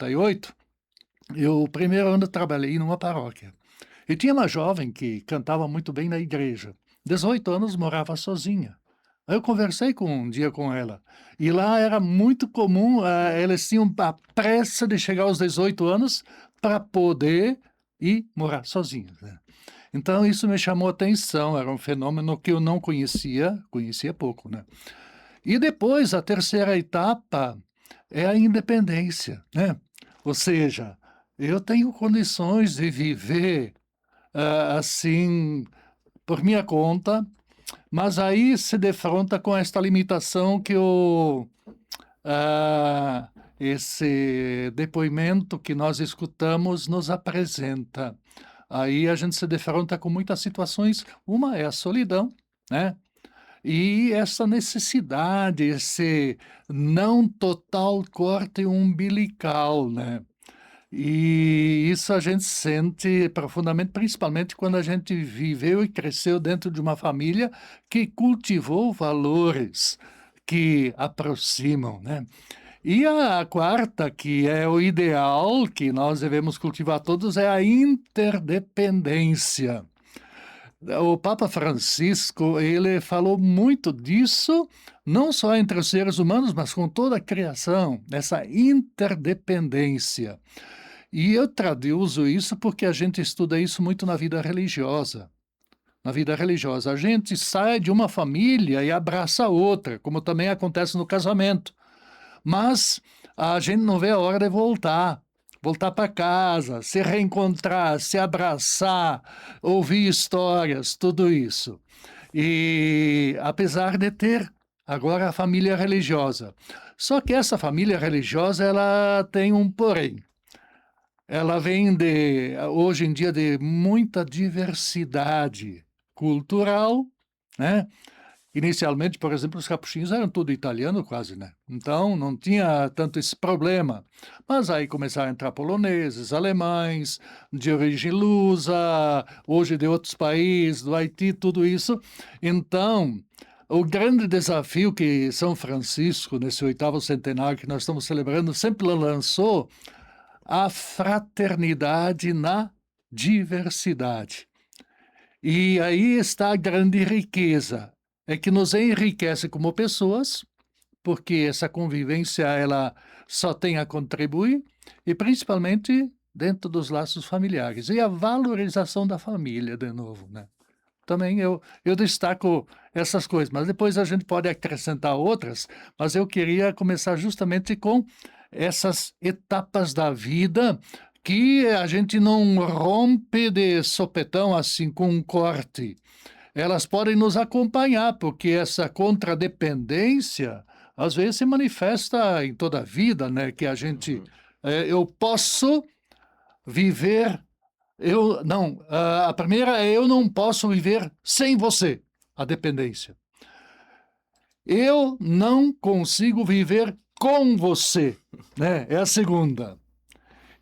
78, eu, o primeiro ano, trabalhei numa paróquia. E tinha uma jovem que cantava muito bem na igreja. 18 anos, morava sozinha. Aí eu conversei um dia com ela. E lá era muito comum, elas tinham a pressa de chegar aos 18 anos para poder ir morar sozinhas, né. Então isso me chamou atenção, era um fenômeno que eu não conhecia, conhecia pouco, né. E depois, a terceira etapa é a independência, né. Ou seja, eu tenho condições de viver, assim, por minha conta, mas aí se defronta com esta limitação que esse depoimento que nós escutamos nos apresenta. Aí a gente se defronta com muitas situações, uma é a solidão, né, e essa necessidade, esse não total corte umbilical, né. E isso a gente sente profundamente, principalmente quando a gente viveu e cresceu dentro de uma família que cultivou valores que aproximam, né. E a quarta, que é o ideal, que nós devemos cultivar todos, é a interdependência. O Papa Francisco, ele falou muito disso, não só entre os seres humanos, mas com toda a criação, essa interdependência. E eu traduzo isso porque a gente estuda isso muito na vida religiosa. Na vida religiosa, a gente sai de uma família e abraça outra, como também acontece no casamento. Mas a gente não vê a hora de voltar. Voltar para casa, se reencontrar, se abraçar, ouvir histórias, tudo isso. E apesar de ter agora a família religiosa. Só que essa família religiosa, ela tem um porém. Ela vem de hoje em dia, de muita diversidade cultural, né. Inicialmente, por exemplo, os capuchinhos eram tudo italiano quase, né, então não tinha tanto esse problema. Mas aí começaram a entrar poloneses, alemães, de origem lusa, hoje de outros países, do Haiti, tudo isso. Então, o grande desafio que São Francisco, nesse 8º centenário que nós estamos celebrando, sempre lançou a fraternidade na diversidade. E aí está a grande riqueza, é que nos enriquece como pessoas, porque essa convivência ela só tem a contribuir, e principalmente dentro dos laços familiares. E a valorização da família, de novo, né. Também eu destaco essas coisas, mas depois a gente pode acrescentar outras, mas eu queria começar justamente com essas etapas da vida que a gente não rompe de sopetão, assim, com um corte. Elas podem nos acompanhar, porque essa contradependência, às vezes, se manifesta em toda a vida, né, que a gente, Uhum. eu posso viver eu não, a primeira é: eu não posso viver sem você, a dependência. Eu não consigo viver com você, né, é a segunda.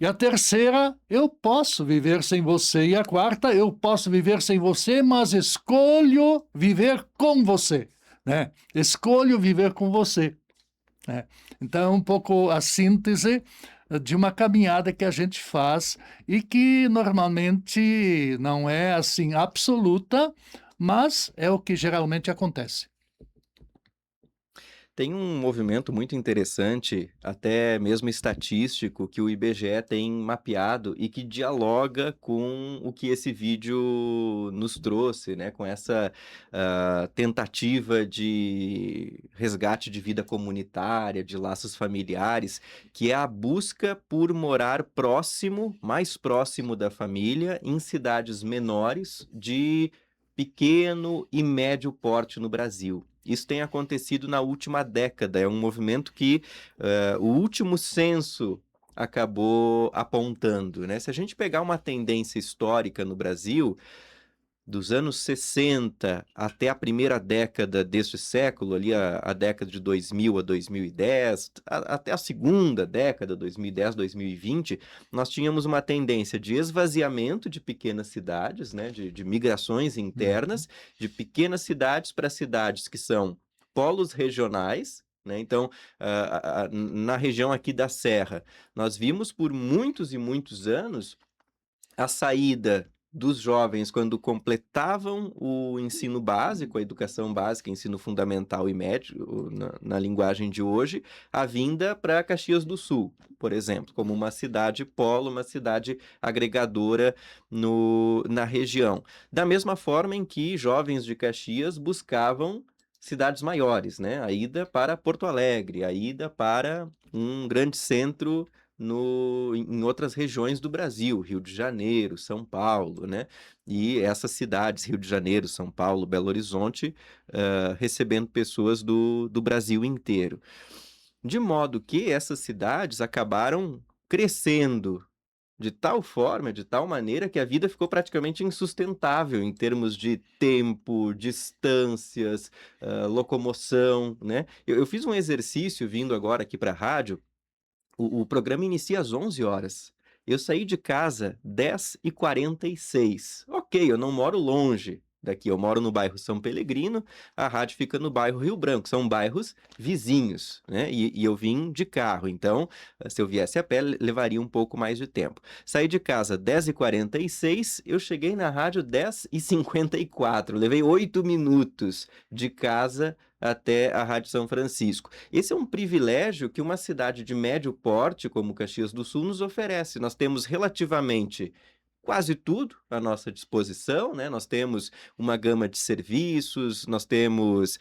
E a terceira: eu posso viver sem você. E a quarta: eu posso viver sem você, mas escolho viver com você, né, escolho viver com você, né. Então é um pouco a síntese de uma caminhada que a gente faz e que normalmente não é, assim, absoluta, mas é o que geralmente acontece. Tem um movimento muito interessante, até mesmo estatístico, que o IBGE tem mapeado e que dialoga com o que esse vídeo nos trouxe, né, com essa, tentativa de resgate de vida comunitária, de laços familiares, que é a busca por morar próximo, mais próximo da família, em cidades menores de pequeno e médio porte no Brasil. Isso tem acontecido na última década, é um movimento que, o último censo acabou apontando, né. Se a gente pegar uma tendência histórica no Brasil, dos anos 60 até a primeira década deste século, ali a década de 2000 a 2010, até a segunda década, 2010, 2020, nós tínhamos uma tendência de esvaziamento de pequenas cidades, né, de migrações Uhum. internas, de pequenas cidades para cidades que são polos regionais, né. Então, na região aqui da Serra, nós vimos por muitos e muitos anos a saída dos jovens quando completavam o ensino básico, a educação básica, ensino fundamental e médio, na linguagem de hoje, a vinda para Caxias do Sul, por exemplo, como uma cidade polo, uma cidade agregadora na região. Da mesma forma em que jovens de Caxias buscavam cidades maiores, né? A ida para Porto Alegre, a ida para um grande centro em outras regiões do Brasil, Rio de Janeiro, São Paulo, né? E essas cidades, Rio de Janeiro, São Paulo, Belo Horizonte, recebendo pessoas do Brasil inteiro. De modo que essas cidades acabaram crescendo de tal forma, de tal maneira, que a vida ficou praticamente insustentável em termos de tempo, distâncias, locomoção, né? Eu fiz um exercício vindo agora aqui para a rádio. O programa inicia às 11 horas. Eu saí de casa 10h46. Ok, eu não moro longe daqui, eu moro no bairro São Pelegrino, a rádio fica no bairro Rio Branco, são bairros vizinhos, né? E eu vim de carro, então, se eu viesse a pé, levaria um pouco mais de tempo. Saí de casa 10h46, eu cheguei na rádio 10h54, levei 8 minutos de casa até a Rádio São Francisco. Esse é um privilégio que uma cidade de médio porte, como Caxias do Sul, nos oferece. Nós temos relativamente quase tudo à nossa disposição, né? Nós temos uma gama de serviços, nós temos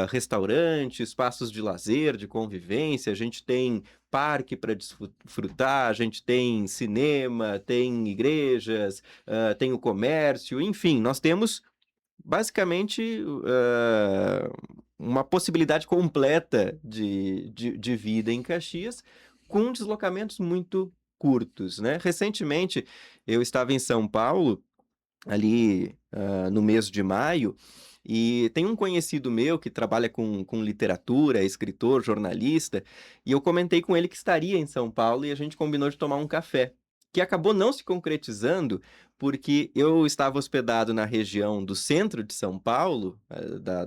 restaurantes, espaços de lazer, de convivência, a gente tem parque para desfrutar, a gente tem cinema, tem igrejas, tem o comércio, enfim, nós temos basicamente uma possibilidade completa de vida em Caxias, com deslocamentos muito curtos, né? Recentemente, eu estava em São Paulo, ali no mês de maio, e tem um conhecido meu que trabalha com literatura, é escritor, jornalista, e eu comentei com ele que estaria em São Paulo e a gente combinou de tomar um café, que acabou não se concretizando, porque eu estava hospedado na região do centro de São Paulo,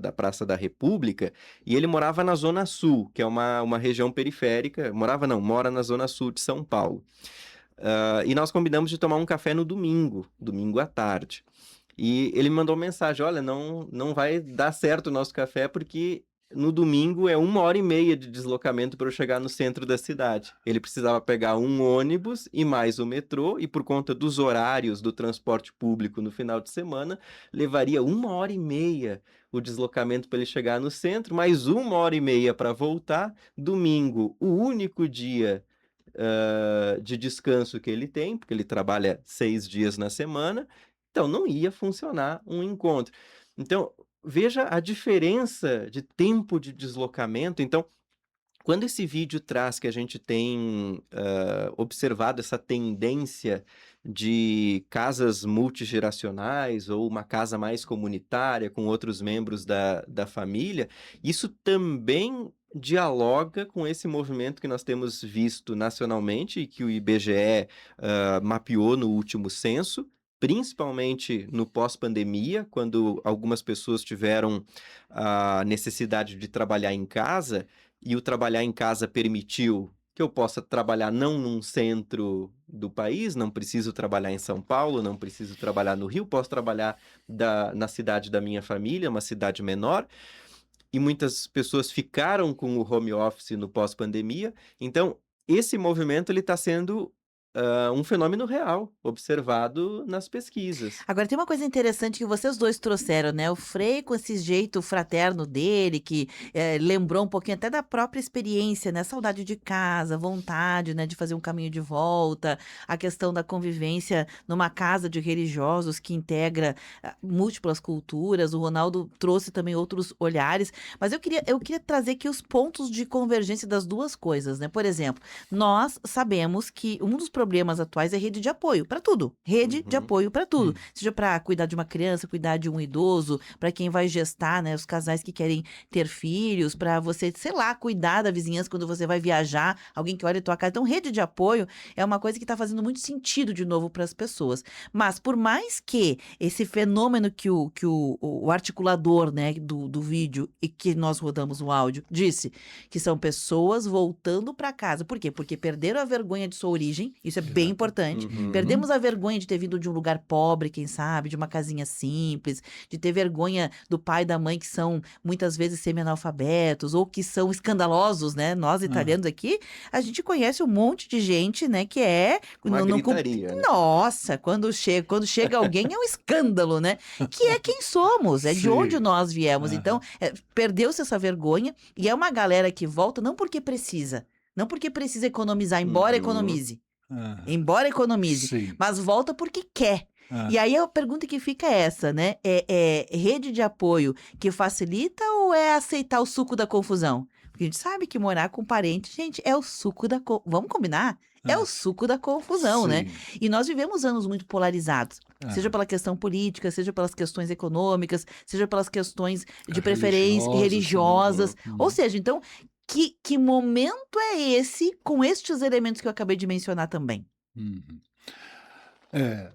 da Praça da República, e ele morava na Zona Sul, que é uma região periférica. Morava não, mora na Zona Sul de São Paulo. E nós combinamos de tomar um café no domingo à tarde. E ele me mandou uma mensagem: olha, não vai dar certo o nosso café porque no domingo é 1h30 de deslocamento para eu chegar no centro da cidade. Ele precisava pegar um ônibus e mais o metrô, e por conta dos horários do transporte público no final de semana, levaria 1h30 o deslocamento para ele chegar no centro, mais 1h30 para voltar. Domingo, o único dia de descanso que ele tem, porque ele trabalha 6 dias na semana, então não ia funcionar um encontro. Então, veja a diferença de tempo de deslocamento. Então, quando esse vídeo traz que a gente tem observado essa tendência de casas multigeracionais ou uma casa mais comunitária com outros membros da família, isso também dialoga com esse movimento que nós temos visto nacionalmente e que o IBGE mapeou no último censo, principalmente no pós-pandemia, quando algumas pessoas tiveram a necessidade de trabalhar em casa, e o trabalhar em casa permitiu que eu possa trabalhar não num centro do país, não preciso trabalhar em São Paulo, não preciso trabalhar no Rio, posso trabalhar na cidade da minha família, uma cidade menor, e muitas pessoas ficaram com o home office no pós-pandemia. Então, esse movimento ele está sendo um fenômeno real, observado nas pesquisas. Agora tem uma coisa interessante que vocês dois trouxeram, né, o Frei com esse jeito fraterno dele, que, lembrou um pouquinho até da própria experiência, né, saudade de casa, vontade, né, de fazer um caminho de volta, a questão da convivência numa casa de religiosos que integra, múltiplas culturas. O Ronaldo trouxe também outros olhares, mas eu queria trazer aqui os pontos de convergência das duas coisas, né. Por exemplo, nós sabemos que um dos problemas atuais é rede de apoio para tudo. Rede de Uhum. apoio para tudo. Seja para cuidar de uma criança, cuidar de um idoso, para quem vai gestar, né? Os casais que querem ter filhos, para você, sei lá, cuidar da vizinhança quando você vai viajar, alguém que olha a tua casa. Então, rede de apoio é uma coisa que está fazendo muito sentido de novo para as pessoas. Mas por mais que esse fenômeno que o articulador, né, do vídeo e que nós rodamos o áudio disse, que são pessoas voltando para casa. Por quê? Porque perderam a vergonha de sua origem, isso é bem Exato. importante. Uhum. Perdemos a vergonha de ter vindo de um lugar pobre, quem sabe, de uma casinha simples, de ter vergonha do pai e da mãe que são muitas vezes semi-analfabetos ou que são escandalosos, né? Nós Ah, italianos aqui, a gente conhece um monte de gente, né, que é Uma não gritaria, né? nossa, quando chega alguém é um escândalo, né? Que é quem somos, é de onde sim. nós viemos. Então, Aham. perdeu-se essa vergonha e é uma galera que volta não porque precisa, não porque precisa economizar, embora Uhum. economize, Aham. embora economize, Sim. mas volta porque quer. E Ah, aí a pergunta que fica é essa, né? É rede de apoio que facilita ou é aceitar o suco da confusão? Porque a gente sabe que morar com parente, gente, é o suco da... Vamos combinar? É o ah, suco da confusão, né? sim. E nós vivemos anos muito polarizados, seja Ah, pela questão política, seja pelas questões econômicas, seja pelas questões de preferência religiosas. religiosas. Ou Uhum. seja, então, que momento é esse com estes elementos que eu acabei de mencionar também? Uhum. É,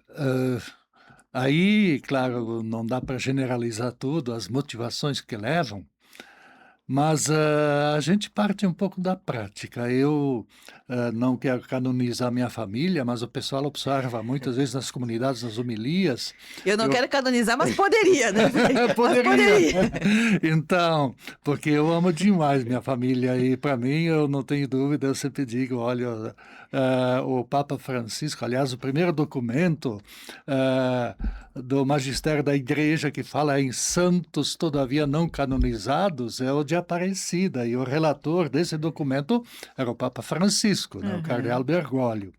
aí, claro, não dá para generalizar tudo, as motivações que levam, mas a gente parte um pouco da prática. Eu não quero canonizar minha família, mas o pessoal observa muitas vezes nas comunidades, nas homilias. Eu não Eu quero canonizar, mas poderia, né? Mas poderia. poderia. Então, porque eu amo demais minha família e para mim eu não tenho dúvida, eu sempre digo, olha, o Papa Francisco, aliás, o primeiro documento do magistério da Igreja que fala em santos todavia não canonizados é o de Aparecida e o relator desse documento era o Papa Francisco, né, o cardeal Uhum. Bergoglio.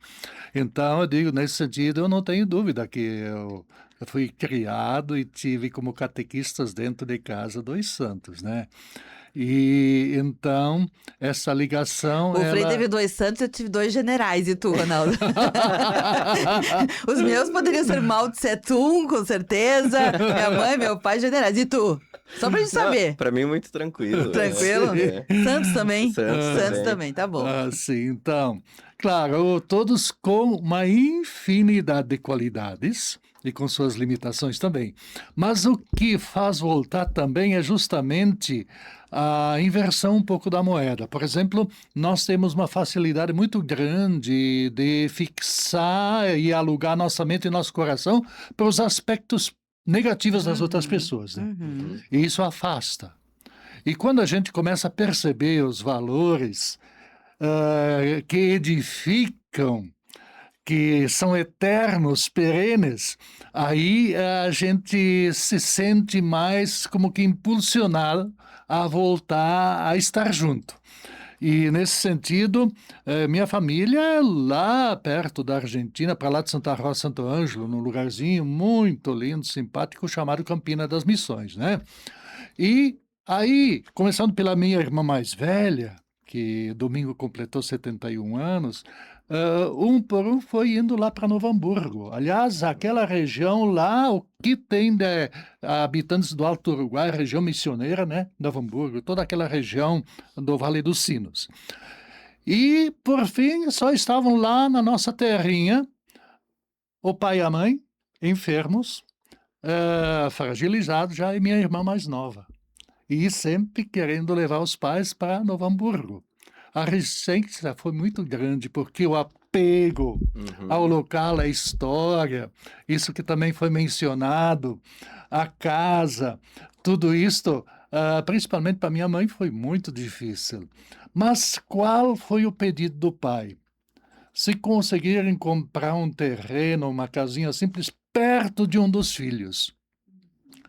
Então, eu digo, nesse sentido, eu não tenho dúvida que eu fui criado e tive como catequistas dentro de casa 2 santos, né. E então, essa ligação O Frei ela teve 2 santos, eu tive 2 generais. E tu, Ronaldo? Os meus poderiam ser Mao Tse Tung, com certeza. Minha mãe, meu pai, generais. E tu? Só pra gente Não, saber. pra mim muito tranquilo. Tranquilo? É. Santos também? Santos Santos também. também, tá bom. Sim, então, claro, todos com uma infinidade de qualidades e com suas limitações também. Mas o que faz voltar também é justamente a inversão um pouco da moeda. Por exemplo, nós temos uma facilidade muito grande de fixar e alugar nossa mente e nosso coração para os aspectos negativos das outras Uhum, pessoas, né? uhum. Uhum. E isso afasta. E quando a gente começa a perceber os valores que edificam, que são eternos, perenes, aí a gente se sente mais como que impulsionado a voltar a estar junto. E nesse sentido, minha família é lá perto da Argentina, para lá de Santa Rosa, Santo Ângelo, num lugarzinho muito lindo, simpático, chamado Campina das Missões, né? E aí, começando pela minha irmã mais velha, que domingo completou 71 anos, um por um foi indo lá para Novo Hamburgo. Aliás, aquela região lá, o que tem de habitantes do Alto Uruguai, região missioneira, né? Novo Hamburgo, toda aquela região do Vale dos Sinos. E, por fim, só estavam lá na nossa terrinha, o pai e a mãe, enfermos, fragilizados já, e minha irmã mais nova. E sempre querendo levar os pais para Novo Hamburgo. A resistência foi muito grande, porque o apego ao Uhum. local, à história, isso que também foi mencionado, a casa, tudo isto, principalmente para minha mãe, foi muito difícil. Mas qual foi o pedido do pai? Se conseguirem comprar um terreno, uma casinha simples, perto de um dos filhos.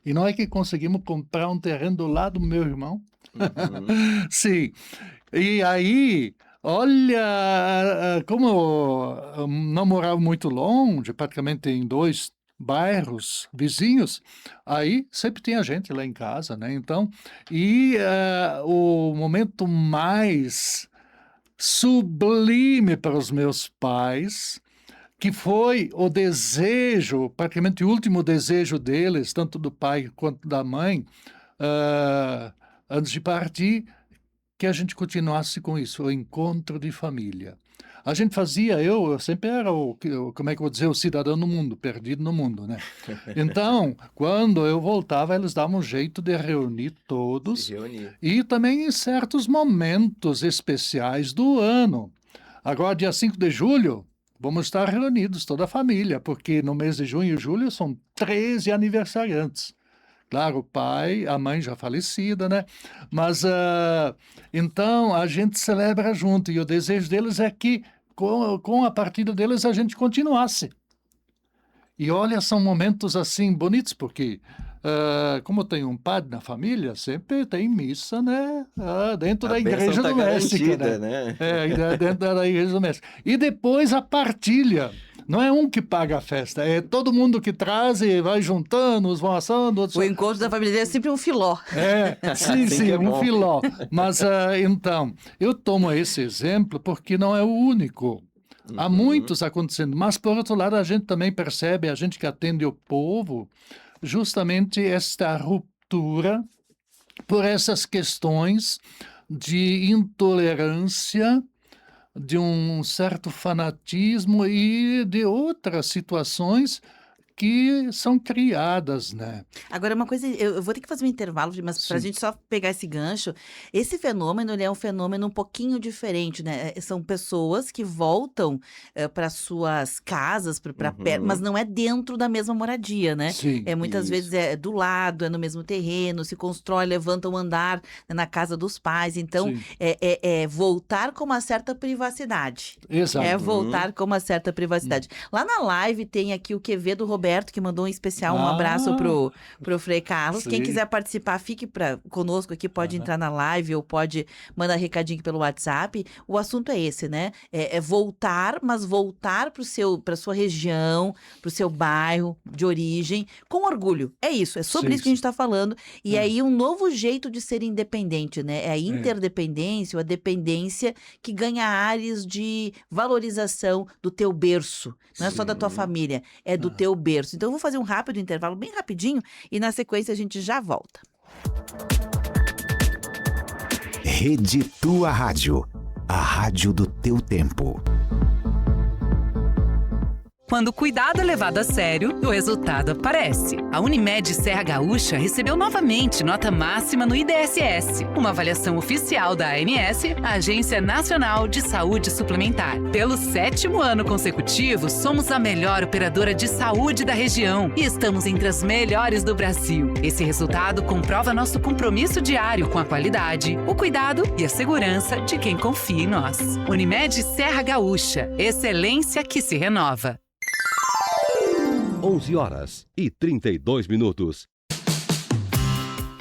E não é que conseguimos comprar um terreno do lado do meu irmão? Uhum. Sim. E aí, olha, como não morava muito longe, praticamente em 2 bairros vizinhos, aí sempre tinha gente lá em casa, né, então o momento mais sublime para os meus pais que foi o desejo, praticamente o último desejo deles, tanto do pai quanto da mãe, antes de partir, que a gente continuasse com isso, o encontro de família. A gente fazia, eu sempre era como é que eu vou dizer, o cidadão no mundo, perdido no mundo, né? Então, quando eu voltava, eles davam um jeito de reunir Se todos reunir. e também em certos momentos especiais do ano. Agora, dia 5 de julho, vamos estar reunidos, toda a família, porque no mês de junho e julho são 13 aniversariantes. Claro, o pai, a mãe já falecida, né? Mas, então, a gente celebra junto. E o desejo deles é que, com a partida deles, a gente continuasse. E olha, são momentos assim bonitos, porque, como tem um padre na família, sempre tem missa, né? Dentro A da bênção igreja tá doméstica, garantida, né? né? Dentro da igreja doméstica. E depois a partilha. Não é um que paga a festa, é todo mundo que traz e vai juntando, uns vão assando, outros... O encontro da família é sempre um filó. Sim, Assim que é um bom. filó. Mas, então, eu tomo esse exemplo porque não é o único. Há Uhum. muitos acontecendo, mas, por outro lado, a gente também percebe, a gente que atende o povo, justamente esta ruptura por essas questões de intolerância, de um certo fanatismo e de outras situações que são criadas, né? Agora, uma coisa, eu vou ter que fazer um intervalo, mas para a Sim. gente só pegar esse gancho, esse fenômeno ele é um fenômeno um pouquinho diferente, né? São pessoas que voltam para suas casas, mas Uhum. não é dentro da mesma moradia, né? Sim, Muitas Isso. vezes é do lado, é no mesmo terreno, se constrói, levanta um andar, né, na casa dos pais. Então, sim, é voltar com uma certa privacidade. É exato. voltar com uma certa privacidade. Lá na live tem aqui o QV do Roberto, que mandou um especial, um abraço pro Frei Carlos. Quem sim. quiser participar, fique conosco aqui, pode Aham. entrar na live ou pode mandar recadinho pelo WhatsApp. O assunto é esse, né? É voltar, mas voltar pra sua região, pro seu bairro de origem, com orgulho. É isso, é sobre Sim, isso que a gente tá falando. E É. aí um novo jeito de ser independente, né? É a interdependência ou a dependência que ganha áreas de valorização do teu berço. Não é só da tua Sim. família, é do teu berço. Então eu vou fazer um rápido intervalo, bem rapidinho, e na sequência a gente já volta. Rede Tua Rádio, a rádio do teu tempo. Quando o cuidado é levado a sério, o resultado aparece. A Unimed Serra Gaúcha recebeu novamente nota máxima no IDSS, uma avaliação oficial da ANS, a Agência Nacional de Saúde Suplementar. Pelo 7º ano consecutivo, somos a melhor operadora de saúde da região e estamos entre as melhores do Brasil. Esse resultado comprova nosso compromisso diário com a qualidade, o cuidado e a segurança de quem confia em nós. Unimed Serra Gaúcha, excelência que se renova. 11h32.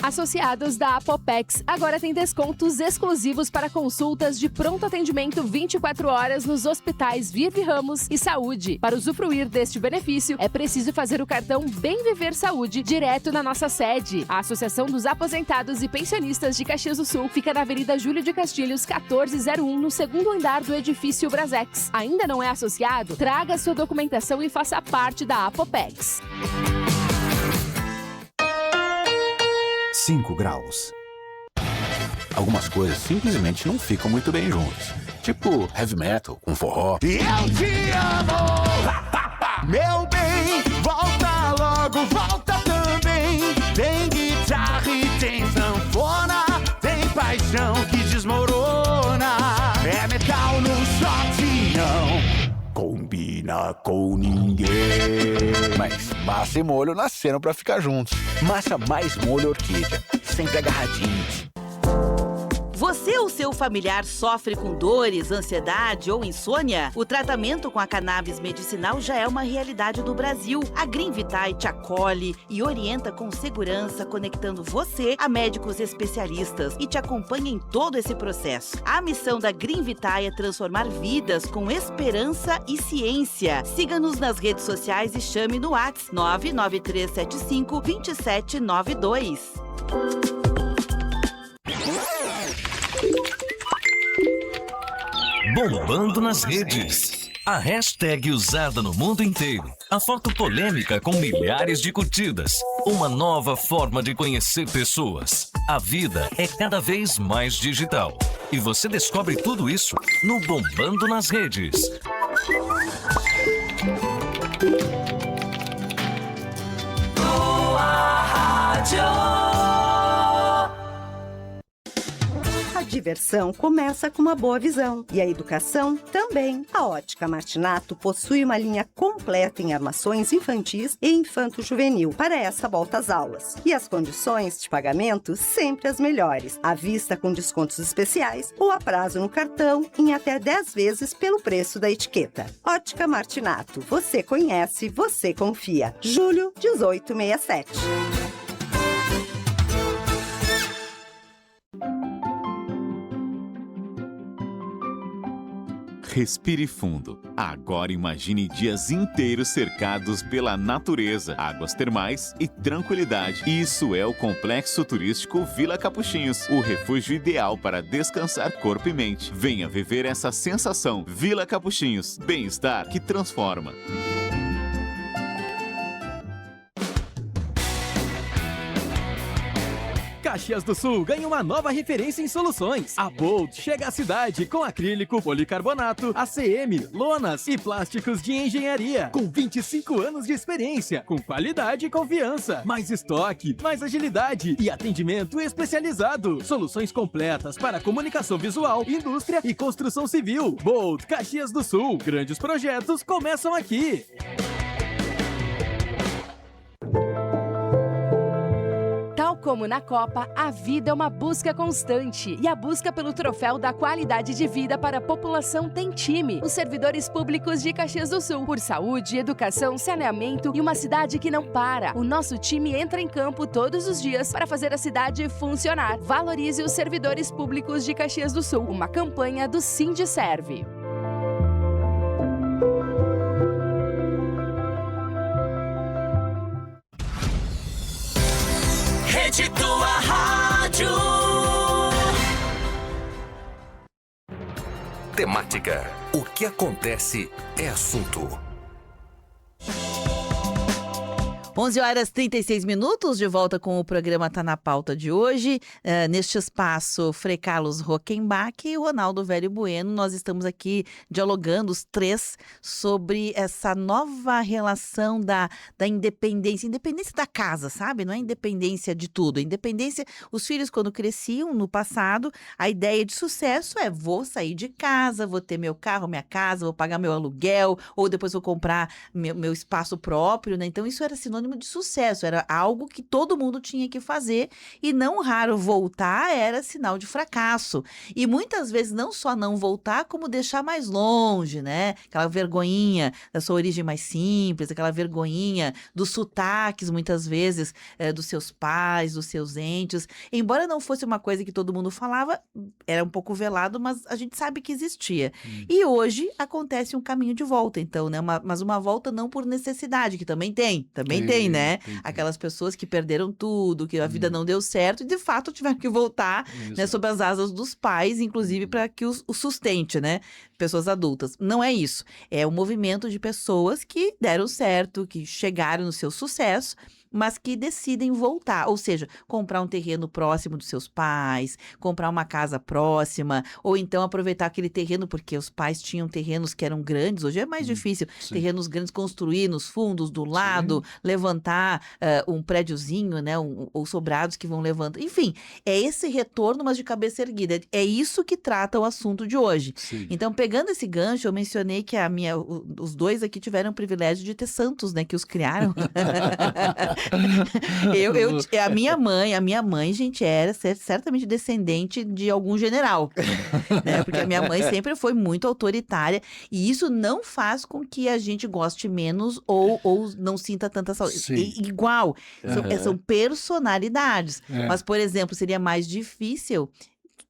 Associados da Apopex agora têm descontos exclusivos para consultas de pronto atendimento 24 horas nos hospitais Vive Ramos e Saúde. Para usufruir deste benefício, é preciso fazer o cartão Bem Viver Saúde direto na nossa sede. A Associação dos Aposentados e Pensionistas de Caxias do Sul fica na Avenida Júlio de Castilhos, 1401, no 2º andar do edifício Brasex. Ainda não é associado? Traga sua documentação e faça parte da Apopex. 5 graus. Algumas coisas simplesmente não ficam muito bem juntas. Tipo heavy metal com forró. Eu te amo, meu bem, volta logo, volta também. Tem guitarra e tem sanfona, tem paixão que desmorona. É metal no shot, não combina com ninguém. Mas massa e molho nasceram pra ficar juntos. Massa mais molho orquídea, sempre agarradinhos. Você ou seu familiar sofre com dores, ansiedade ou insônia? O tratamento com a cannabis medicinal já é uma realidade no Brasil. A Green Vitae te acolhe e orienta com segurança, conectando você a médicos especialistas e te acompanha em todo esse processo. A missão da Green Vitae é transformar vidas com esperança e ciência. Siga-nos nas redes sociais e chame no WhatsApp 993752792. Bombando nas redes. A hashtag usada no mundo inteiro. A foto polêmica com milhares de curtidas. Uma nova forma de conhecer pessoas. A vida é cada vez mais digital. E você descobre tudo isso no Bombando nas Redes. Boa Rádio. A diversão começa com uma boa visão e a educação também. A Ótica Martinato possui uma linha completa em armações infantis e infanto-juvenil para essa volta às aulas. E as condições de pagamento sempre as melhores. À vista com descontos especiais ou a prazo no cartão em até 10 vezes pelo preço da etiqueta. Ótica Martinato. Você conhece, você confia. Julho 1867. Respire fundo. Agora imagine dias inteiros cercados pela natureza, águas termais e tranquilidade. Isso é o Complexo Turístico Vila Capuchinhos, o refúgio ideal para descansar corpo e mente. Venha viver essa sensação. Vila Capuchinhos, bem-estar que transforma. Caxias do Sul ganha uma nova referência em soluções. A Bold chega à cidade com acrílico, policarbonato, ACM, lonas e plásticos de engenharia. Com 25 anos de experiência, com qualidade e confiança. Mais estoque, mais agilidade e atendimento especializado. Soluções completas para comunicação visual, indústria e construção civil. Bold, Caxias do Sul. Grandes projetos começam aqui. Tal como na Copa, a vida é uma busca constante e a busca pelo troféu da qualidade de vida para a população tem time. Os servidores públicos de Caxias do Sul, por saúde, educação, saneamento e uma cidade que não para. O nosso time entra em campo todos os dias para fazer a cidade funcionar. Valorize os servidores públicos de Caxias do Sul. Uma campanha do Sindiserve. Rede Tua Rádio. Temática. O que acontece é assunto. 11h36, de volta com o programa Tá na Pauta de hoje. Neste espaço, Frei Carlos Rockenbach e Ronaldo Velho Bueno. Nós estamos aqui dialogando, os três, sobre essa nova relação da independência. Independência da casa, sabe? Não é independência de tudo. Independência, os filhos quando cresciam no passado, a ideia de sucesso é: vou sair de casa, vou ter meu carro, minha casa, vou pagar meu aluguel, ou depois vou comprar meu espaço próprio, né? Então isso era sinônimo de sucesso, era algo que todo mundo tinha que fazer, e não raro voltar era sinal de fracasso. E muitas vezes não só não voltar, como deixar mais longe, né? Aquela vergonhinha da sua origem mais simples, aquela vergonhinha dos sotaques, muitas vezes, dos seus pais, dos seus entes. Embora não fosse uma coisa que todo mundo falava, era um pouco velado, mas a gente sabe que existia. E hoje acontece um caminho de volta, então, né? Mas uma volta não por necessidade, que também tem, né? Aquelas pessoas que perderam tudo, que a vida não deu certo e de fato tiveram que voltar, né, sob as asas dos pais, inclusive para que o sustente, né? Pessoas adultas. Não é isso. É um movimento de pessoas que deram certo, que chegaram no seu sucesso, mas que decidem voltar, ou seja, comprar um terreno próximo dos seus pais, comprar uma casa próxima, ou então aproveitar aquele terreno, porque os pais tinham terrenos que eram grandes, hoje é mais difícil, terrenos grandes, construir nos fundos, do lado, levantar um prédiozinho, né, ou sobrados que vão levantando, enfim, é esse retorno, mas de cabeça erguida, é isso que trata o assunto de hoje. Então, pegando esse gancho, eu mencionei que os dois aqui tiveram o privilégio de ter santos, né, que os criaram. A minha mãe, gente, era certamente descendente de algum general, né? Porque a minha mãe sempre foi muito autoritária, e isso não faz com que a gente goste menos ou não sinta tanta saúde. Igual, são personalidades. Mas, por exemplo, seria mais difícil...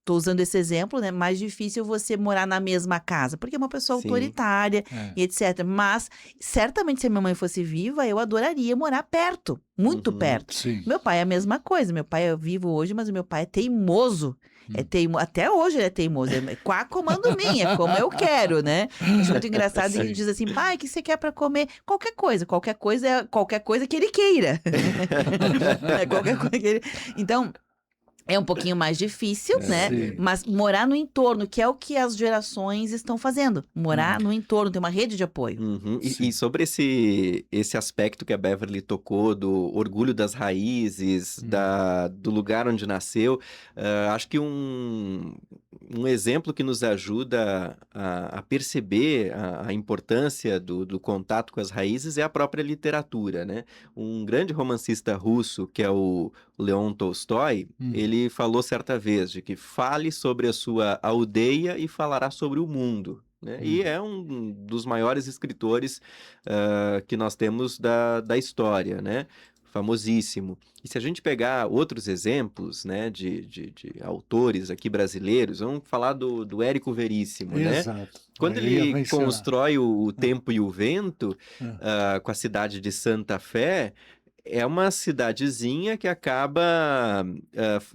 Estou usando esse exemplo, né? Mais difícil você morar na mesma casa, porque é uma pessoa autoritária e etc. Mas, certamente, se a minha mãe fosse viva, eu adoraria morar perto, muito perto. Meu pai é a mesma coisa. Meu pai é vivo hoje, mas o meu pai é teimoso. Até hoje ele é teimoso. Quá comando minha, é como eu quero, né? Acho muito engraçado. Ele Sim. diz assim, pai, o que você quer pra comer? Qualquer coisa é qualquer coisa que ele queira. É qualquer coisa que ele... Então, é um pouquinho mais difícil, né? Sim. Mas morar no entorno, que é o que as gerações estão fazendo. Morar no entorno, ter uma rede de apoio. Uhum. Sim. E sobre esse aspecto que a Beverly tocou, do orgulho das raízes, do lugar onde nasceu, acho que um exemplo que nos ajuda a perceber a importância do contato com as raízes é a própria literatura, né? Um grande romancista russo, que é o Leon Tolstói, ele falou certa vez de que fale sobre a sua aldeia e falará sobre o mundo. Né? E é um dos maiores escritores que nós temos da história, né? Famosíssimo. E se a gente pegar outros exemplos, né, de autores aqui brasileiros, vamos falar do Érico Veríssimo, né? Exato. Quando Eu ia ele mencionar. constrói o Tempo e o Vento, com a cidade de Santa Fé, é uma cidadezinha que acaba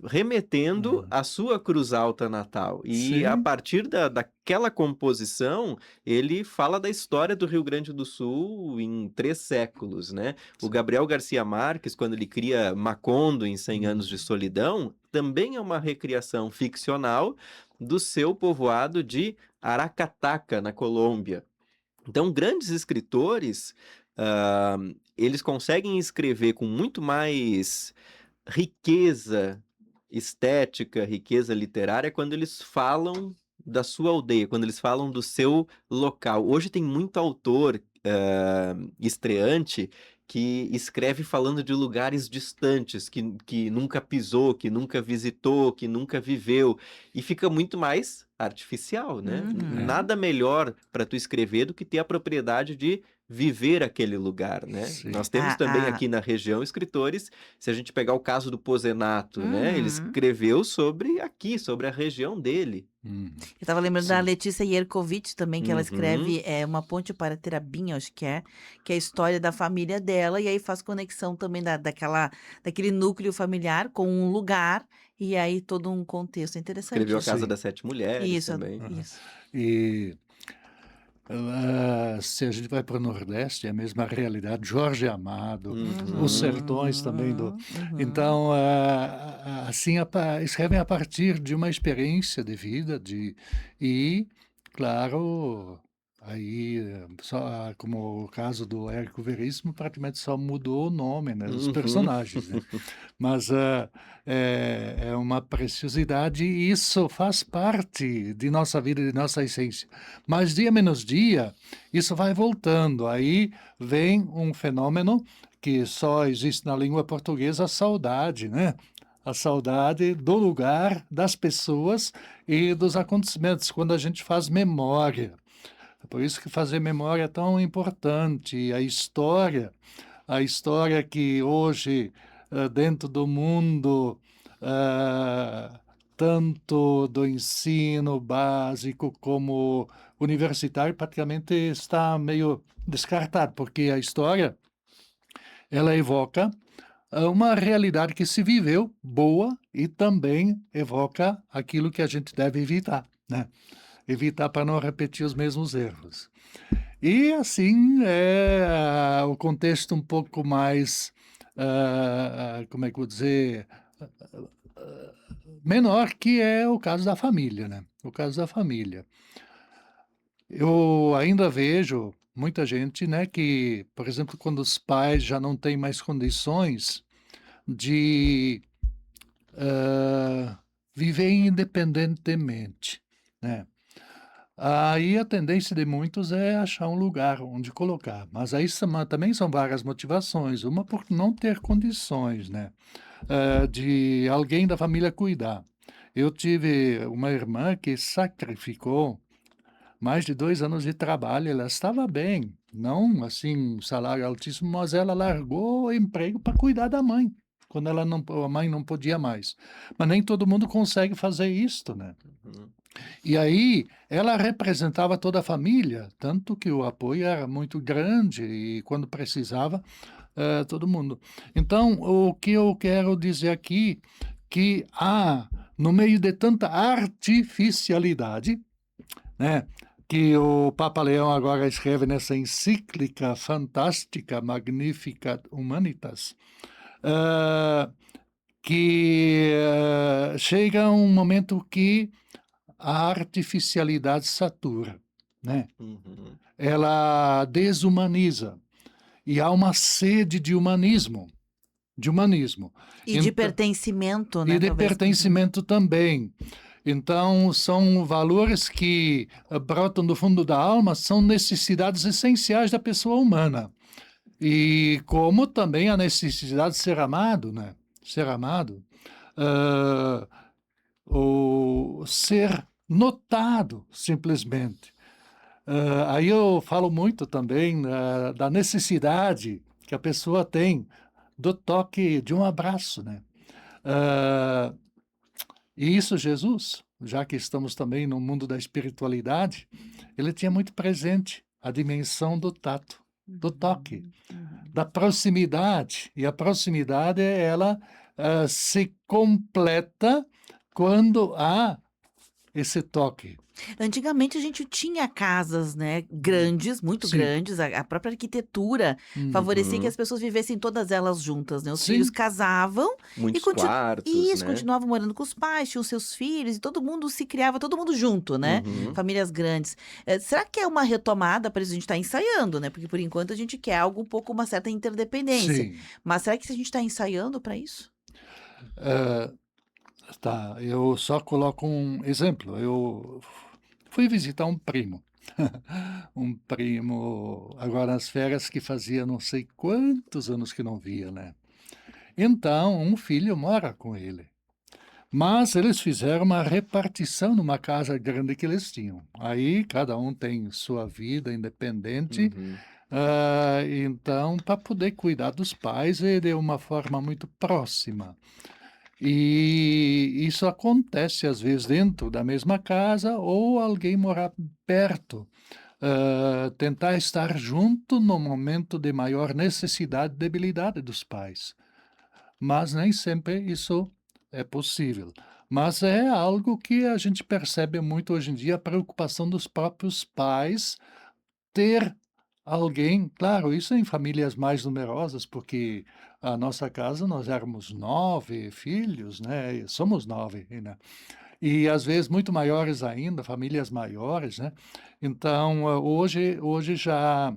remetendo à sua Cruz Alta natal. E a Sim. partir daquela composição, ele fala da história do Rio Grande do Sul em 3 séculos, né? O Gabriel Garcia Marques, quando ele cria Macondo em 100 Anos de Solidão, também é uma recriação ficcional do seu povoado de Aracataca, na Colômbia. Então, grandes escritores, eles conseguem escrever com muito mais riqueza estética, riqueza literária, quando eles falam da sua aldeia, quando eles falam do seu local. Hoje tem muito autor estreante que escreve falando de lugares distantes, que nunca pisou, que nunca visitou, que nunca viveu, e fica muito mais artificial, né? Nada melhor para tu escrever do que ter a propriedade de viver aquele lugar, né? Sim. Nós temos também aqui na região escritores, se a gente pegar o caso do Pozenato, né? Ele escreveu sobre a região dele. Eu tava lembrando da Letícia Yerkovich também, que ela Uhum. escreve Uma Ponte para Terabinha, acho que é a história da família dela, e aí faz conexão também daquele núcleo familiar com um lugar, e aí todo um contexto interessante. Escreveu A isso. Casa das 7 Mulheres Isso, também. isso. E se a gente vai para o Nordeste, é a mesma realidade. Jorge Amado, os sertões também do. Então, assim, escrevem a partir de uma experiência de vida e, claro, aí, como o caso do Érico Veríssimo, praticamente só mudou o nome, né, dos personagens, né? Mas é uma preciosidade e isso faz parte de nossa vida, de nossa essência. Mas dia menos dia, isso vai voltando. Aí vem um fenômeno que só existe na língua portuguesa, a saudade, né? A saudade do lugar, das pessoas e dos acontecimentos, quando a gente faz memória. É por isso que fazer memória é tão importante. A história que hoje, dentro do mundo, tanto do ensino básico como universitário, praticamente está meio descartado, porque a história, ela evoca uma realidade que se viveu, boa, e também evoca aquilo que a gente deve evitar, né? Evitar para não repetir os mesmos erros. E assim é o contexto um pouco mais, como é que eu vou dizer, menor, que é o caso da família, né? O caso da família. Eu ainda vejo muita gente, né, que, por exemplo, quando os pais já não têm mais condições de viver independentemente, né? Aí a tendência de muitos é achar um lugar onde colocar, mas aí também são várias motivações. Uma por não ter condições, né, de alguém da família cuidar. Eu tive uma irmã que sacrificou mais de 2 anos de trabalho, ela estava bem, não assim um salário altíssimo, mas ela largou o emprego para cuidar da mãe, quando a mãe não podia mais. Mas nem todo mundo consegue fazer isto, né? E aí ela representava toda a família, tanto que o apoio era muito grande e quando precisava, todo mundo. Então, o que eu quero dizer aqui, que no meio de tanta artificialidade, né, que o Papa Leão agora escreve nessa encíclica fantástica, Magnificat Humanitas, que chega um momento que a artificialidade satura, né? Uhum. Ela desumaniza e há uma sede de humanismo, E de Então, pertencimento, e né? de Talvez. pertencimento também. Então, são valores que brotam do fundo da alma, são necessidades essenciais da pessoa humana. E como também a necessidade de ser amado, né? Ser amado, ah, ou ser notado, simplesmente. Aí eu falo muito também da necessidade que a pessoa tem do toque de um abraço, né? Ah, e isso Jesus, já que estamos também no mundo da espiritualidade, ele tinha muito presente a dimensão do tato, do toque, da proximidade. E a proximidade, ela se completa quando há esse toque. Antigamente a gente tinha casas, né, grandes, muito Sim. grandes, a própria arquitetura favorecia que Uhum. as pessoas vivessem todas elas juntas, né? Os Sim. filhos casavam e Muitos quartos, isso, né? continuavam morando com os pais, tinham seus filhos e todo mundo se criava, todo mundo junto, né? Uhum. Famílias grandes. Será que é uma retomada? Para isso a gente está ensaiando, né? Porque por enquanto a gente quer algo um pouco, uma certa interdependência. Sim. Mas será que a gente está ensaiando para isso? Tá, eu só coloco um exemplo. Eu fui visitar um primo. Um primo, agora nas férias, que fazia não sei quantos anos que não via, né? Então, um filho mora com ele. Mas eles fizeram uma repartição numa casa grande que eles tinham. Aí cada um tem sua vida independente. Uhum. Então, para poder cuidar dos pais de uma forma muito próxima. E isso acontece às vezes dentro da mesma casa ou alguém morar perto. Tentar estar junto no momento de maior necessidade e debilidade dos pais. Mas nem sempre isso é possível. Mas é algo que a gente percebe muito hoje em dia, a preocupação dos próprios pais ter alguém, claro, isso em famílias mais numerosas, porque a nossa casa nós éramos 9 filhos, né? E somos 9, né? E às vezes muito maiores ainda, famílias maiores, né? Então, hoje já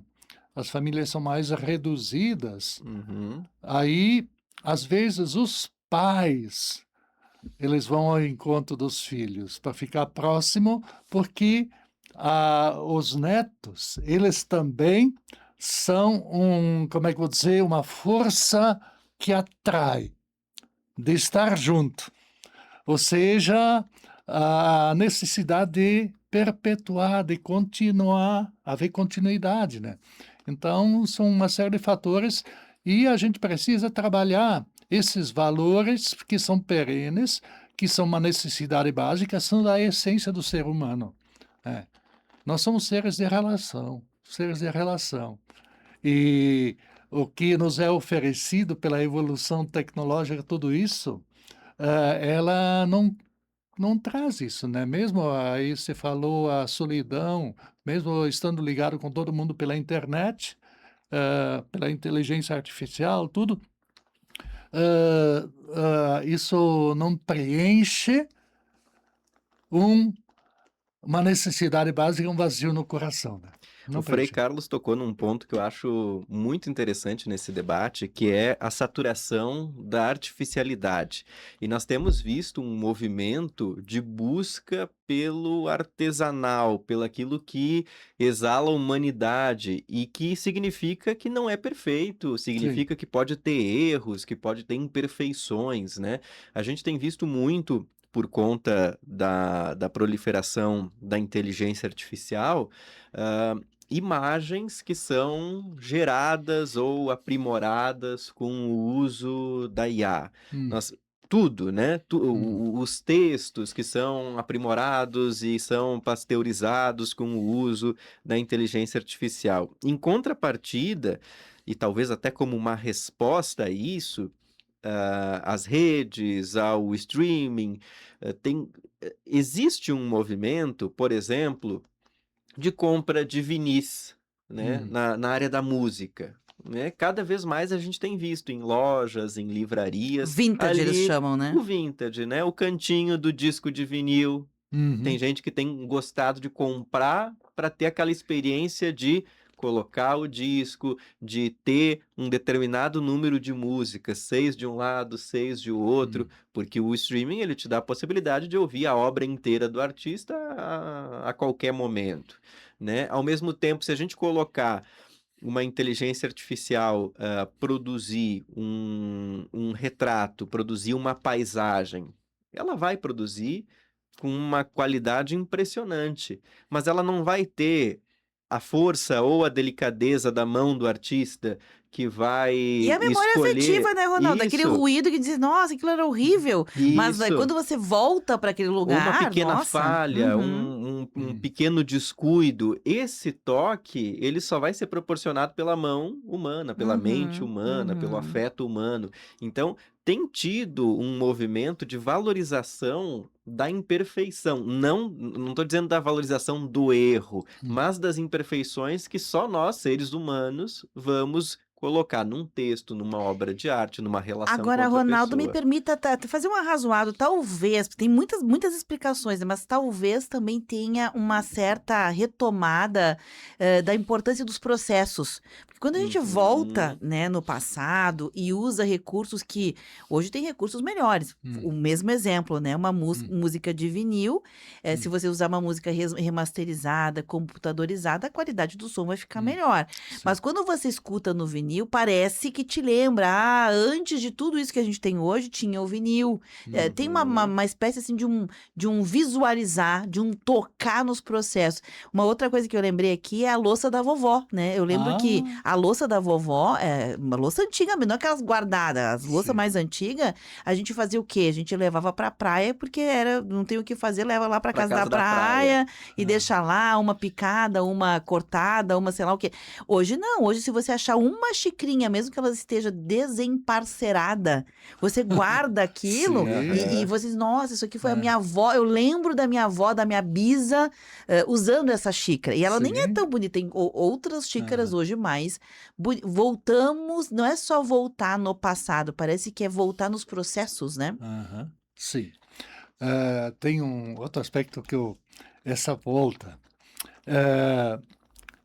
as famílias são mais reduzidas. Uhum. Aí, às vezes, os pais, eles vão ao encontro dos filhos para ficar próximo, porque os netos, eles também são como é que eu vou dizer, uma força que atrai, de estar junto. Ou seja, a necessidade de perpetuar, de continuar, haver continuidade, né? Então, são uma série de fatores e a gente precisa trabalhar esses valores que são perenes, que são uma necessidade básica, são da essência do ser humano. Nós somos seres de relação, E o que nos é oferecido pela evolução tecnológica, tudo isso, ela não traz isso, né? Mesmo aí você falou a solidão, mesmo estando ligado com todo mundo pela internet, pela inteligência artificial, tudo, isso não preenche uma necessidade básica, um vazio no coração, né? Não O Frei preenche. Carlos tocou num ponto que eu acho muito interessante nesse debate, que é a saturação da artificialidade. E nós temos visto um movimento de busca pelo artesanal, pelo aquilo que exala a humanidade e que significa que não é perfeito, significa que pode ter erros, que pode ter imperfeições, né? A gente tem visto muito por conta da proliferação da inteligência artificial, imagens que são geradas ou aprimoradas com o uso da IA. Tudo, né? Os textos que são aprimorados e são pasteurizados com o uso da inteligência artificial. Em contrapartida, e talvez até como uma resposta a isso, às redes, ao streaming, existe um movimento, por exemplo, de compra de vinis, né, Hum. na área da música, né? Cada vez mais a gente tem visto em lojas, em livrarias, Vintage eles ali chamam, né? o vintage, né? O cantinho do disco de vinil. Tem Uhum. gente que tem gostado de comprar para ter aquela experiência de colocar o disco, de ter um determinado número de músicas, 6 de um lado, 6 de outro, porque o streaming ele te dá a possibilidade de ouvir a obra inteira do artista a qualquer momento, né? Ao mesmo tempo, se a gente colocar uma inteligência artificial produzir um retrato, produzir uma paisagem, ela vai produzir com uma qualidade impressionante, mas ela não vai ter a força ou a delicadeza da mão do artista que vai E a memória escolher afetiva, né, Ronaldo? Aquele isso, ruído que diz, nossa, aquilo era horrível. Mas isso. quando você volta para aquele Ou uma lugar, pequena nossa. falha, Uhum. um pequeno descuido, esse toque, ele só vai ser proporcionado pela mão humana, pela mente Uhum. humana, pelo Uhum. afeto humano. Então, tem tido um movimento de valorização da imperfeição. Não estou dizendo da valorização do erro, mas das imperfeições que só nós, seres humanos, vamos colocar num texto, numa obra de arte, numa relação com Agora, outra Ronaldo, me pessoa. permita fazer um arrazoado. Talvez, tem muitas explicações, né, mas talvez também tenha uma certa retomada da importância dos processos. Porque quando a gente volta, Uhum. né, no passado e usa recursos que hoje tem recursos melhores. O mesmo exemplo, né? Uma música de vinil, se você usar uma música remasterizada, computadorizada, a qualidade do som vai ficar melhor. Mas quando você escuta no vinil, parece que te lembra, antes de tudo isso que a gente tem hoje, tinha o vinil. Tem uma espécie assim de um visualizar, de um tocar nos processos. Uma outra coisa que eu lembrei aqui é a louça da vovó, né? Eu lembro que a louça da vovó é uma louça antiga, não aquelas guardadas, as louças mais antigas, a gente fazia o quê? A gente levava pra praia, porque não tem o que fazer, leva lá pra Pra casa da casa da praia. praia e deixa lá uma picada, uma cortada, uma sei lá o quê. Hoje não, hoje se você achar uma xicrinha, mesmo que ela esteja desemparcerada, você guarda aquilo e você diz, nossa, isso aqui foi a minha avó, eu lembro da minha avó, da minha bisa, usando essa xícara. E ela nem é tão bonita, tem outras xícaras hoje mais. Voltamos, não é só voltar no passado, parece que é voltar nos processos, né? Aham, sim. Tem um outro aspecto essa volta.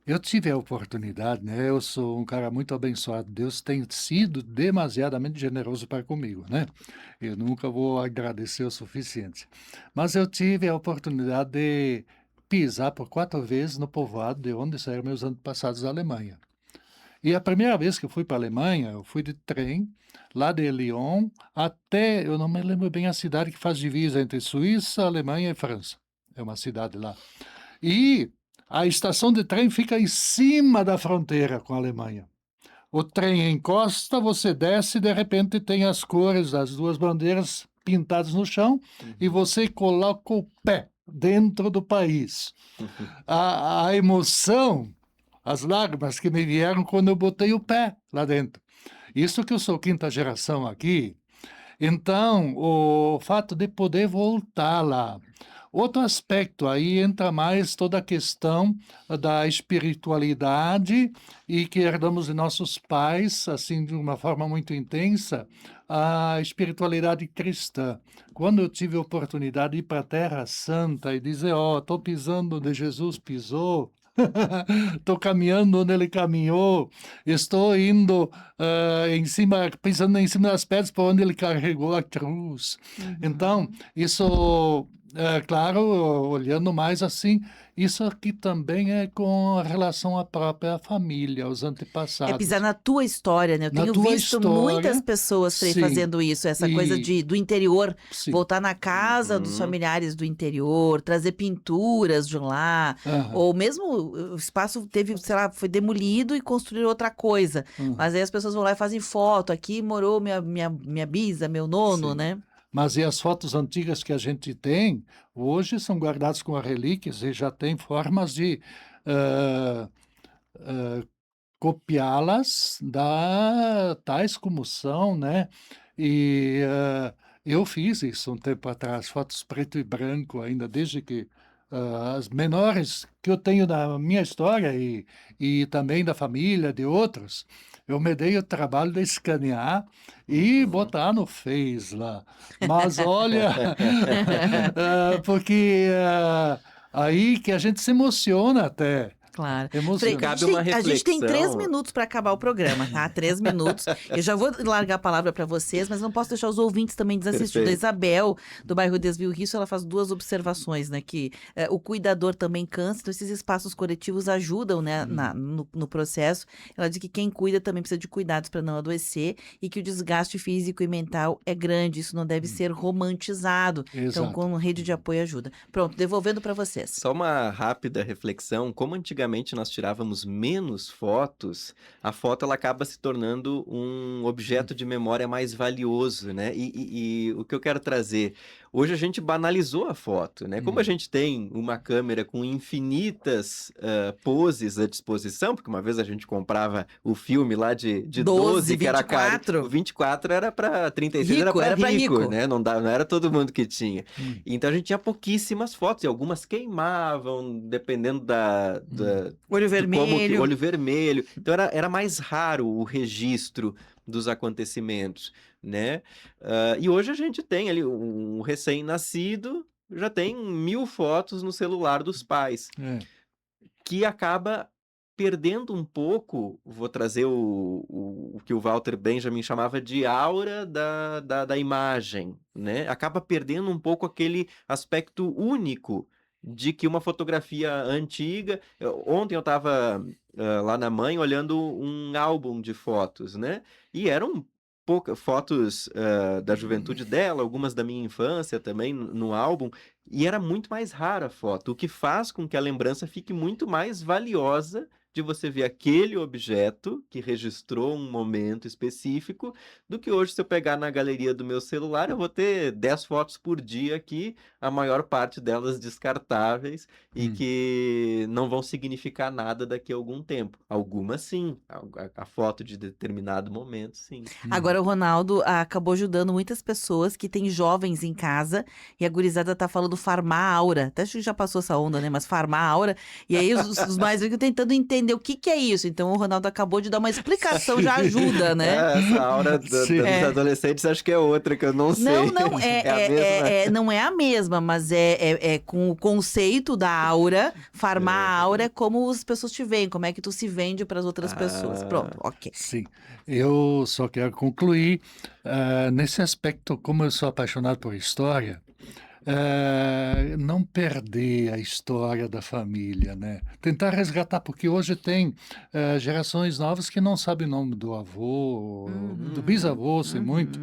Eu tive a oportunidade, né? Eu sou um cara muito abençoado. Deus tem sido demasiadamente generoso para comigo, né? Eu nunca vou agradecer o suficiente. Mas eu tive a oportunidade de pisar por 4 vezes no povoado de onde saíram meus antepassados da Alemanha. E a primeira vez que eu fui para a Alemanha, eu fui de trem, lá de Lyon até, eu não me lembro bem a cidade que faz divisa entre Suíça, Alemanha e França. É uma cidade lá. E a estação de trem fica em cima da fronteira com a Alemanha. O trem encosta, você desce e de repente tem as cores das 2 bandeiras pintadas no chão e você coloca o pé dentro do país. A emoção, as lágrimas que me vieram quando eu botei o pé lá dentro. Isso que eu sou 5ª geração aqui. Então, o fato de poder voltar lá. Outro aspecto, aí entra mais toda a questão da espiritualidade e que herdamos de nossos pais, assim, de uma forma muito intensa, a espiritualidade cristã. Quando eu tive a oportunidade de ir para a Terra Santa e dizer, estou pisando onde Jesus pisou, estou caminhando onde ele caminhou, estou indo pisando em cima das pedras por onde ele carregou a cruz. Então, isso, claro, olhando mais assim, isso aqui também é com relação à própria família, aos antepassados. É pisar na tua história, né? Eu Na tenho tua visto história, muitas pessoas, Frei, sim. fazendo isso, essa coisa do interior, Sim. voltar na casa dos familiares do interior, trazer pinturas de lá, ou mesmo o espaço teve, sei lá, foi demolido e construir outra coisa. Mas aí as pessoas vão lá e fazem foto, aqui morou minha bisa, meu nono, Sim. né? Mas e as fotos antigas que a gente tem, hoje são guardadas com relíquias e já tem formas de copiá-las tais como são, né? E eu fiz isso um tempo atrás, fotos preto e branco ainda, desde que as menores que eu tenho da minha história e também da família de outros, eu me dei o trabalho de escanear e botar no Face lá. Mas olha, porque aí que a gente se emociona até. Claro. Frei, Emociona. Cabe uma a gente tem 3 reflexão. minutos para acabar o programa, tá? 3 minutos. Eu já vou largar a palavra para vocês, mas não posso deixar os ouvintes também desassistidos. A Perfeito. Isabel, do bairro Desvio Risso, ela faz 2 observações, né? Que o cuidador também cansa, então esses espaços coletivos ajudam, né, no processo. Ela diz que quem cuida também precisa de cuidados para não adoecer e que o desgaste físico e mental é grande. Isso não deve ser romantizado. Então, Exato. com rede de apoio ajuda. Pronto, devolvendo para vocês. Só uma rápida reflexão, como antigamente nós tirávamos menos fotos, a foto ela acaba se tornando um objeto de memória mais valioso, né? E o que eu quero trazer, hoje a gente banalizou a foto, né? Como a gente tem uma câmera com infinitas poses à disposição, porque uma vez a gente comprava o filme lá de 12, que era caro, 24. o 24 era para 36, Rico, era era pra para rico, rico. né? Não era todo mundo que tinha. Então a gente tinha pouquíssimas fotos, e algumas queimavam, dependendo Olho vermelho. olho vermelho. Então era mais raro o registro dos acontecimentos, né? E hoje a gente tem ali um recém-nascido, já tem 1000 fotos no celular dos pais, que acaba perdendo um pouco, vou trazer o que o Walter Benjamin chamava de aura da imagem, né? Acaba perdendo um pouco aquele aspecto único de que uma fotografia antiga... Ontem eu estava lá na mãe olhando um álbum de fotos, né? E eram poucas fotos da juventude dela, algumas da minha infância também no álbum, e era muito mais rara a foto, o que faz com que a lembrança fique muito mais valiosa de você ver aquele objeto que registrou um momento específico, do que hoje, se eu pegar na galeria do meu celular, eu vou ter 10 fotos por dia aqui, a maior parte delas descartáveis e que não vão significar nada daqui a algum tempo. Algumas sim, a foto de determinado momento, sim. Agora o Ronaldo acabou ajudando muitas pessoas que têm jovens em casa e a gurizada tá falando farmar aura. Até acho que já passou essa onda, né? Mas farmar aura. E aí os mais ficam tentando entender o que é isso. Então o Ronaldo acabou de dar uma explicação, já ajuda, né? Essa aura dos adolescentes acho que é outra que eu não sei. Não, a mesma? não é a mesma, mas é com o conceito da aura, farmar a aura é como as pessoas te veem, como é que tu se vende para as outras pessoas. Pronto, ok. Sim, eu só quero concluir nesse aspecto, como eu sou apaixonado por história, não perder a história da família, né? Tentar resgatar, porque hoje tem gerações novas que não sabem o nome do avô, do bisavô, sei muito.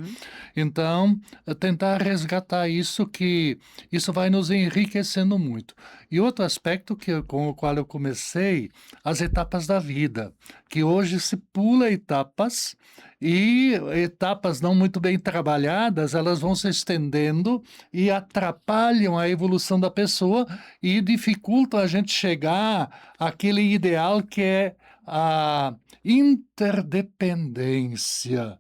Então, tentar resgatar isso, que isso vai nos enriquecendo muito. E outro aspecto com o qual eu comecei, as etapas da vida, que hoje se pula etapas, e etapas não muito bem trabalhadas, elas vão se estendendo e atrapalham a evolução da pessoa e dificultam a gente chegar àquele ideal que é a interdependência.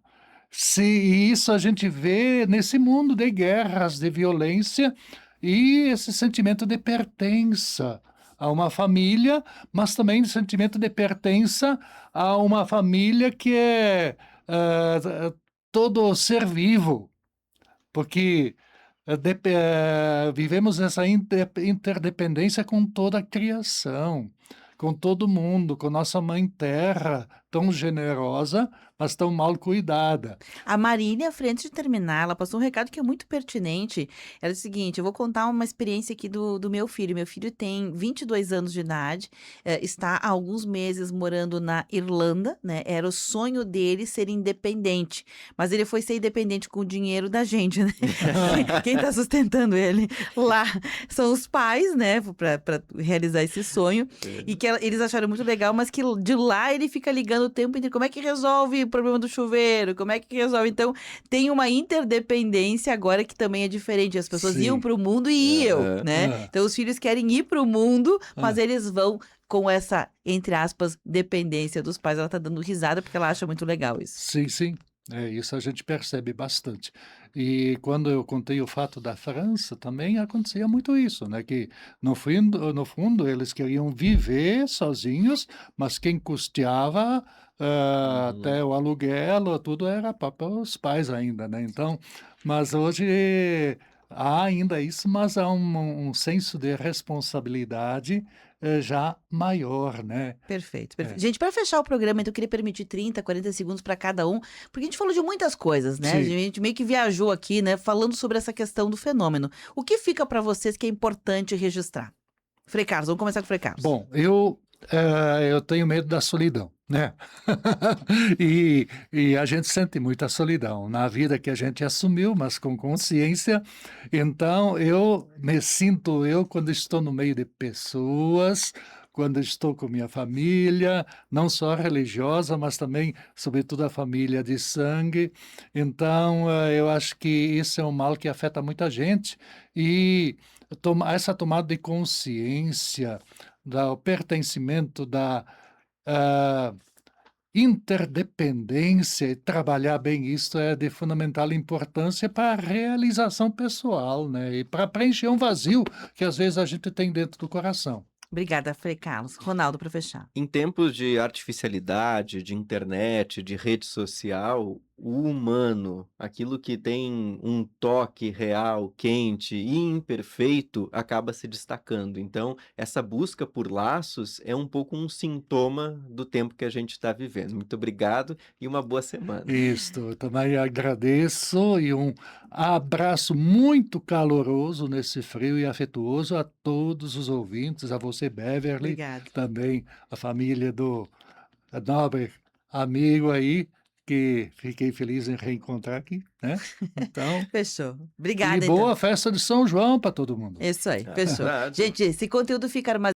E isso a gente vê nesse mundo de guerras, de violência e esse sentimento de pertença a uma família, mas também o sentimento de pertença a uma família que é todo ser vivo, porque vivemos essa interdependência com toda a criação, com todo mundo, com nossa mãe terra, tão generosa, mas tão mal cuidada. A Marília, antes de terminar, ela passou um recado que é muito pertinente. Ela disse o seguinte: eu vou contar uma experiência aqui do meu filho. Meu filho tem 22 anos de idade, está há alguns meses morando na Irlanda, né? Era o sonho dele ser independente, mas ele foi ser independente com o dinheiro da gente, né? Quem está sustentando ele lá são os pais, né? Para realizar esse sonho. E que eles acharam muito legal, mas que de lá ele fica ligando o tempo inteiro. Como é que resolve o problema do chuveiro? Como é que resolve? Então, tem uma interdependência agora que também é diferente. As pessoas iam para o mundo e iam, né? Então, os filhos querem ir para o mundo, mas eles vão com essa, entre aspas, dependência dos pais. Ela tá dando risada porque ela acha muito legal isso. Sim, sim. Isso a gente percebe bastante. E quando eu contei o fato da França, também acontecia muito isso, né? Que no fundo eles queriam viver sozinhos, mas quem custeava até o aluguel, tudo era para os pais ainda, né? Então, mas hoje há ainda isso, mas há um senso de responsabilidade já maior, né? Perfeito, perfeito. Gente, para fechar o programa, então, eu queria permitir 30, 40 segundos para cada um, porque a gente falou de muitas coisas, né? A Sim. gente meio que viajou aqui, né? Falando sobre essa questão do fenômeno. O que fica para vocês que é importante registrar? Frei Carlos, vamos começar com o Frei Carlos. Bom, eu tenho medo da solidão, né? E a gente sente muita solidão na vida que a gente assumiu, mas com consciência. Então, quando estou no meio de pessoas, quando estou com minha família, não só religiosa, mas também, sobretudo, a família de sangue. Então, eu acho que isso é um mal que afeta muita gente. E essa tomada de consciência do pertencimento, da ah, interdependência e trabalhar bem isso é de fundamental importância para a realização pessoal, né? E para preencher um vazio que às vezes a gente tem dentro do coração. Obrigada, Frei Carlos. Ronaldo, para fechar. Em tempos de artificialidade, de internet, de rede social, o humano, aquilo que tem um toque real, quente e imperfeito, acaba se destacando. Então, essa busca por laços é um pouco um sintoma do tempo que a gente está vivendo. Muito obrigado e uma boa semana. Isto, eu também agradeço e um abraço muito caloroso nesse frio e afetuoso a todos os ouvintes, a você, Beverly, Obrigada. também a família do nobre amigo aí, que fiquei feliz em reencontrar aqui, né? Então, Fechou. e Obrigada, boa então. festa de São João para todo mundo. Isso aí, É fechou. verdade. Gente, esse conteúdo fica armazenado